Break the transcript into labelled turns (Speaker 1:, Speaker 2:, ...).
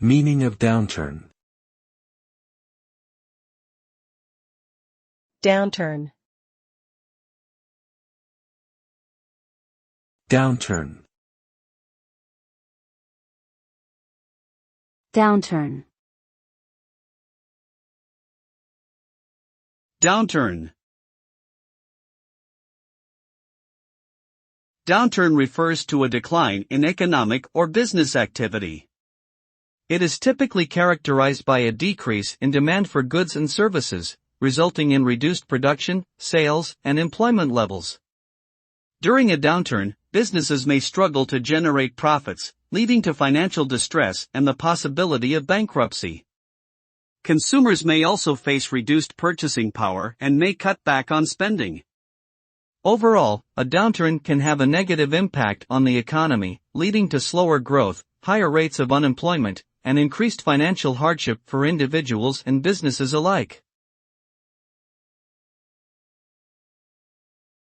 Speaker 1: Meaning of downturn.
Speaker 2: Downturn.
Speaker 1: Downturn.
Speaker 3: Downturn.
Speaker 4: Downturn. Downturn refers to a decline in economic or business activity. It is typically characterized by a decrease in demand for goods and services, resulting in reduced production, sales, and employment levels. During a downturn, businesses may struggle to generate profits, leading to financial distress and the possibility of bankruptcy. Consumers may also face reduced purchasing power and may cut back on spending. Overall, a downturn can have a negative impact on the economy, leading to slower growth, higher rates of unemployment, and increased financial hardship for individuals and businesses alike.